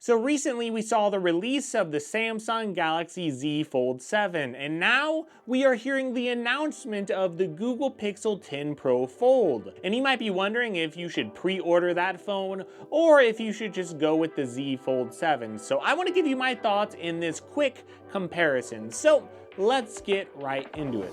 So recently we saw the release of the Samsung Galaxy Z Fold7, and now we are hearing the announcement of the Google Pixel 10 Pro Fold. And you might be wondering if you should pre-order that phone or if you should just go with the Z Fold7. So I want to give you my thoughts in this quick comparison. So let's get right into it.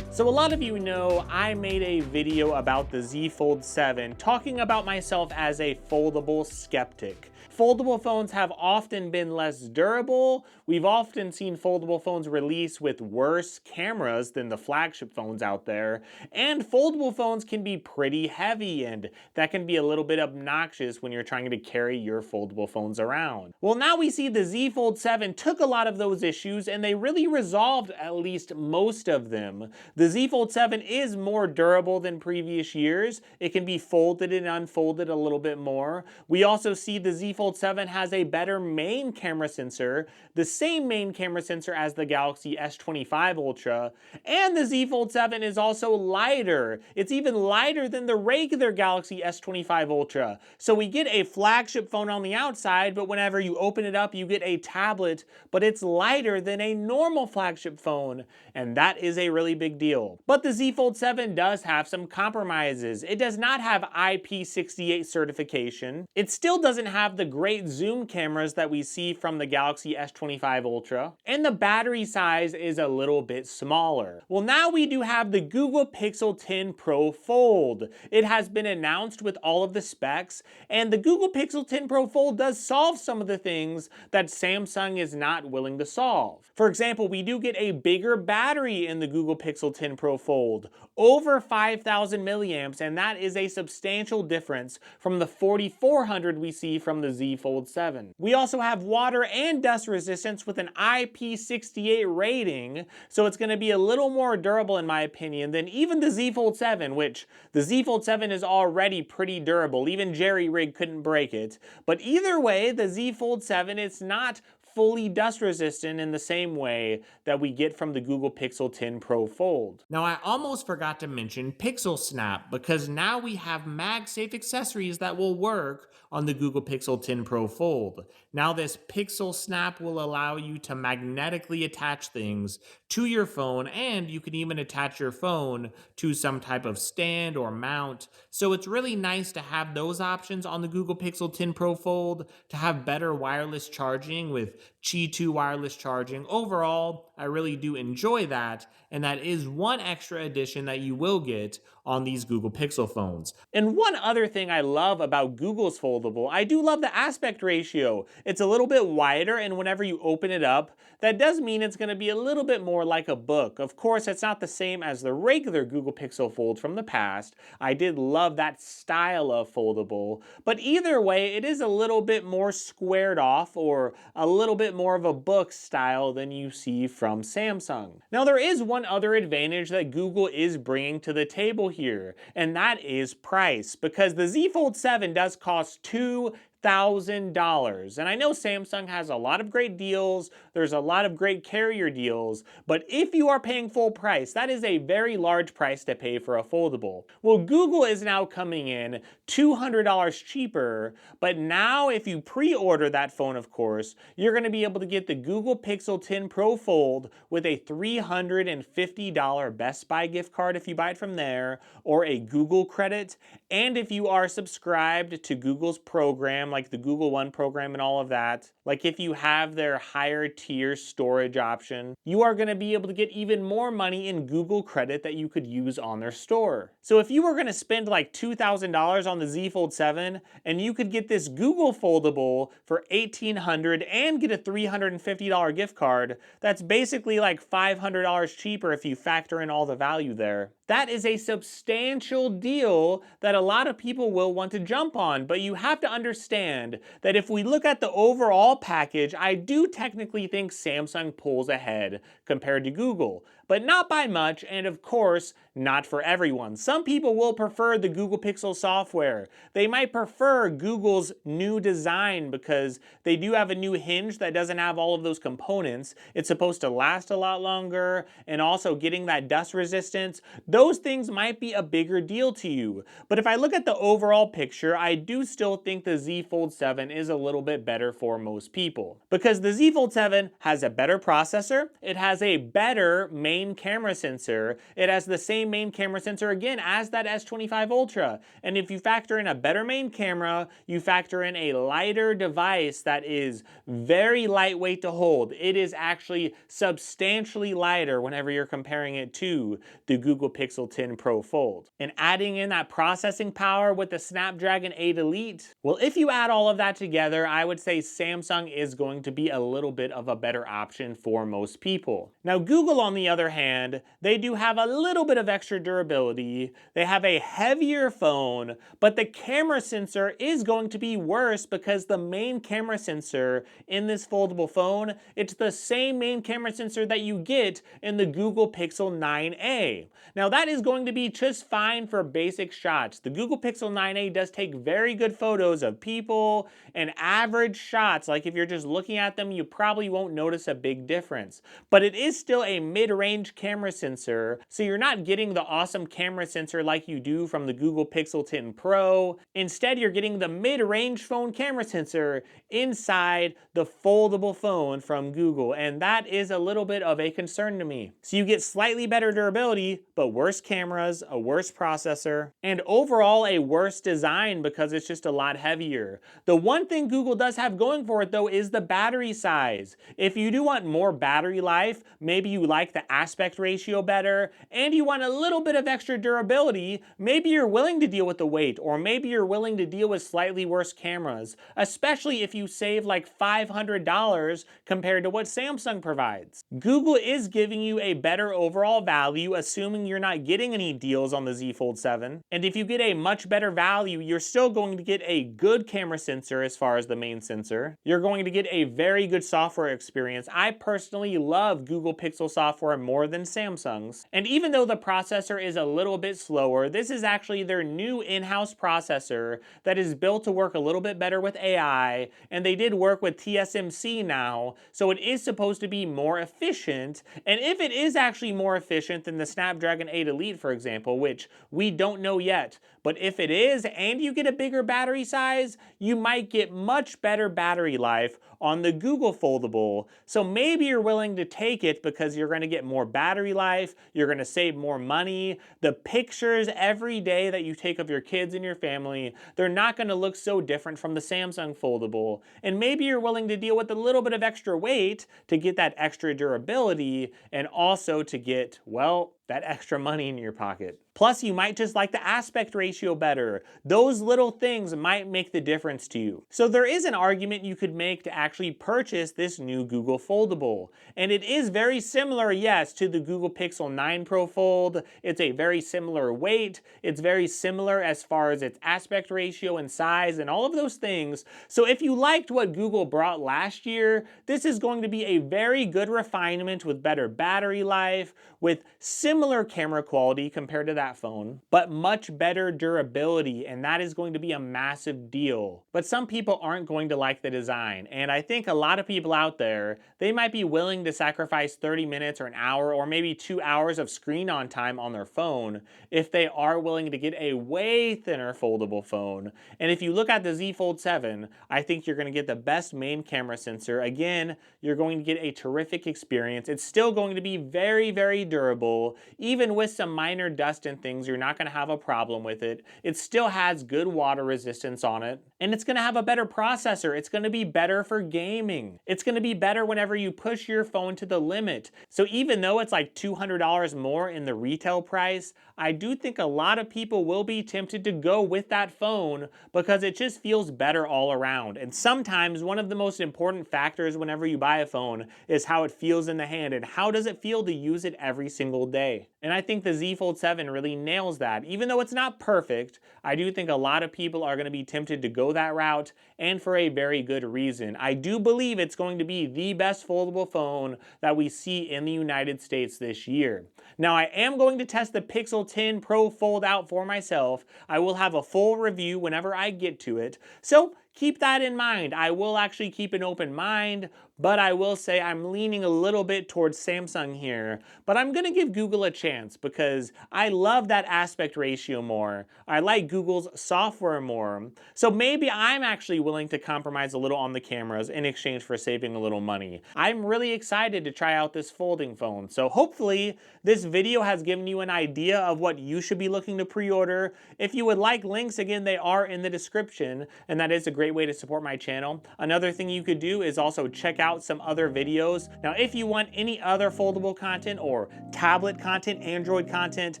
So a lot of you know I made a video about the Z Fold 7 talking about myself as a foldable skeptic. Foldable phones have often been less durable. We've often seen foldable phones release with worse cameras than the flagship phones out there. And foldable phones can be pretty heavy, and that can be a little bit obnoxious when you're trying to carry your foldable phones around. Well, now we see the Z Fold 7 took a lot of those issues and they really resolved at least most of them. The Z Fold 7 is more durable than previous years. It can be folded and unfolded a little bit more. We also see the Z Fold 7 has a better main camera sensor, the same main camera sensor as the Galaxy S25 Ultra, and the Z Fold 7 is also lighter. It's even lighter than the regular Galaxy S25 Ultra. So we get a flagship phone on the outside, but whenever you open it up, you get a tablet, but it's lighter than a normal flagship phone, and that is a really big deal. But the Z Fold 7 does have some compromises. It does not have IP68 certification. It still doesn't have the great zoom cameras that we see from the Galaxy S25 Ultra. And the battery size is a little bit smaller. Well, now we do have the Google Pixel 10 Pro Fold. It has been announced with all of the specs, and the Google Pixel 10 Pro Fold does solve some of the things that Samsung is not willing to solve. For example, we do get a bigger battery in the Google Pixel 10 Pro Fold, over 5,000 milliamps, and that is a substantial difference from the 4,400 we see from the Z Fold 7. We also have water and dust resistance with an IP68 rating, so it's going to be a little more durable in my opinion than even the Z Fold 7, which the Z Fold 7 is already pretty durable. Even Jerry Rig couldn't break it. But either way, the Z Fold 7, it's not fully dust resistant in the same way that we get from the Google Pixel 10 Pro Fold. Now, I almost forgot to mention Pixel Snap, because now we have MagSafe accessories that will work on the Google Pixel 10 Pro Fold. Now this Pixel Snap will allow you to magnetically attach things to your phone, and you can even attach your phone to some type of stand or mount. So it's really nice to have those options on the Google Pixel 10 Pro Fold, to have better wireless charging with Qi 2 wireless charging. Overall, I really do enjoy that, and that is one extra addition that you will get on these Google Pixel phones. And one other thing I love about Google's foldable, I do love the aspect ratio. It's a little bit wider, and whenever you open it up, that does mean it's going to be a little bit more like a book. Of course, it's not the same as the regular Google Pixel Fold from the past. I did love that style of foldable, but either way, it is a little bit more squared off, or a little bit more of a book style than you see from Samsung. Now, there is one other advantage that Google is bringing to the table here, and that is price, because the Z Fold 7 does cost $2,000. And I know Samsung has a lot of great deals, there's a lot of great carrier deals, but if you are paying full price, that is a very large price to pay for a foldable. Well, Google is now coming in $200 cheaper, but now if you pre-order that phone, of course, you're going to be able to get the Google Pixel 10 Pro Fold with a $350 Best Buy gift card if you buy it from there, or a Google credit. And if you are subscribed to Google's program, like the Google One program and all of that, like if you have their higher tier storage option, you are going to be able to get even more money in Google credit that you could use on their store. So if you were going to spend like $2,000 on the Z Fold 7, and you could get this Google foldable for $1,800 and get a $350 gift card, that's basically like $500 cheaper if you factor in all the value there. That is a substantial deal that a lot of people will want to jump on, but you have to understand that if we look at the overall package, I do technically think Samsung pulls ahead compared to Google. but not by much, and of course, not for everyone. Some people will prefer the Google Pixel software. They might prefer Google's new design because they do have a new hinge that doesn't have all of those components. It's supposed to last a lot longer, and also getting that dust resistance. Those things might be a bigger deal to you. But if I look at the overall picture, I do still think the Z Fold 7 is a little bit better for most people. Because the Z Fold 7 has a better processor, it has a better main camera sensor, it has the same main camera sensor again as that S25 Ultra. And if you factor in a better main camera, you factor in a lighter device that is very lightweight to hold. It is actually substantially lighter whenever you're comparing it to the Google Pixel 10 Pro Fold. And adding in that processing power with the Snapdragon 8 Elite, well, if you add all of that together, I would say Samsung is going to be a little bit of a better option for most people. Now, Google, on the other hand, they do have a little bit of extra durability. They have a heavier phone, but the camera sensor is going to be worse because the main camera sensor in this foldable phone, it's the same main camera sensor that you get in the Google Pixel 9a. Now, that is going to be just fine for basic shots. The Google Pixel 9a does take very good photos of people and average shots. Like if you're just looking at them, you probably won't notice a big difference. But it is still a mid-range camera sensor, so you're not getting the awesome camera sensor like you do from the Google Pixel 10 Pro. Instead, you're getting the mid-range phone camera sensor inside the foldable phone from Google, and that is a little bit of a concern to me. So you get slightly better durability, but worse cameras, a worse processor, and overall a worse design because it's just a lot heavier. The one thing Google does have going for it though is the battery size. If you do want more battery life, maybe you like the aspect ratio better, and you want a little bit of extra durability, maybe you're willing to deal with the weight, or maybe you're willing to deal with slightly worse cameras, especially if you save like $500 compared to what Samsung provides. Google is giving you a better overall value, assuming you're not getting any deals on the Z Fold 7. And if you get a much better value, you're still going to get a good camera sensor as far as the main sensor. You're going to get a very good software experience. I personally love Google Pixel software more than Samsung's. And even though the processor is a little bit slower, this is actually their new in-house processor that is built to work a little bit better with AI, and they did work with TSMC now, so it is supposed to be more efficient. And if it is actually more efficient than the Snapdragon 8 Elite, for example, which we don't know yet, but if it is and you get a bigger battery size, you might get much better battery life on the Google Foldable. So maybe you're willing to take it because you're going to get more battery life, you're going to save more money. The pictures every day that you take of your kids and your family, they're not going to look so different from the Samsung Foldable. And maybe you're willing to deal with a little bit of extra weight to get that extra durability and also to get, well, that extra money in your pocket. Plus, you might just like the aspect ratio better. Those little things might make the difference to you. So there is an argument you could make to actually purchase this new Google Foldable. And it is very similar, yes, to the Google Pixel 9 Pro Fold. It's a very similar weight. It's very similar as far as its aspect ratio and size and all of those things. So if you liked what Google brought last year, this is going to be a very good refinement with better battery life, with similar camera quality compared to that phone, but much better durability, and that is going to be a massive deal. But some people aren't going to like the design, and I think a lot of people out there, they might be willing to sacrifice 30 minutes or an hour or maybe 2 hours of screen on time on their phone if they are willing to get a way thinner foldable phone. And if you look at the Z Fold 7, I think you're going to get the best main camera sensor. Again, you're going to get a terrific experience. It's still going to be very, very durable. Even with some minor dust and things, you're not going to have a problem with it. It still has good water resistance on it, and it's going to have a better processor. It's going to be better for gaming. It's going to be better whenever you push your phone to the limit. So even though it's like $200 more in the retail price, I do think a lot of people will be tempted to go with that phone because it just feels better all around. And sometimes one of the most important factors whenever you buy a phone is how it feels in the hand and how does it feel to use it every single day. day. And I think the Z Fold 7 really nails that. Even though it's not perfect, I do think a lot of people are going to be tempted to go that route, and for a very good reason. I do believe it's going to be the best foldable phone that we see in the United States this year. Now, I am going to test the Pixel 10 Pro Fold out for myself. I will have a full review whenever I get to it. So keep that in mind. I will actually keep an open mind, but I will say I'm leaning a little bit towards Samsung here. But I'm going to give Google a chance because I love that aspect ratio more. I like Google's software more. So maybe I'm actually willing to compromise a little on the cameras in exchange for saving a little money. I'm really excited to try out this folding phone. So hopefully this video has given you an idea of what you should be looking to pre-order. If you would like links, again, they are in the description, and that is a great way to support my channel. Another thing you could do is also check out some other videos. Now, if you want any other foldable content or tablet content, Android content,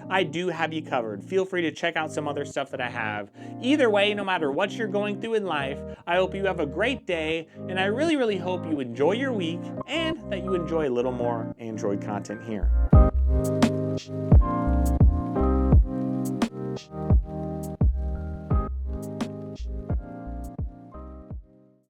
I do have you covered. Feel free to check out some other stuff that I have. Either way, no matter what you're going through in life, I hope you have a great day, and I really, really hope you enjoy your week and that you enjoy a little more Android content here.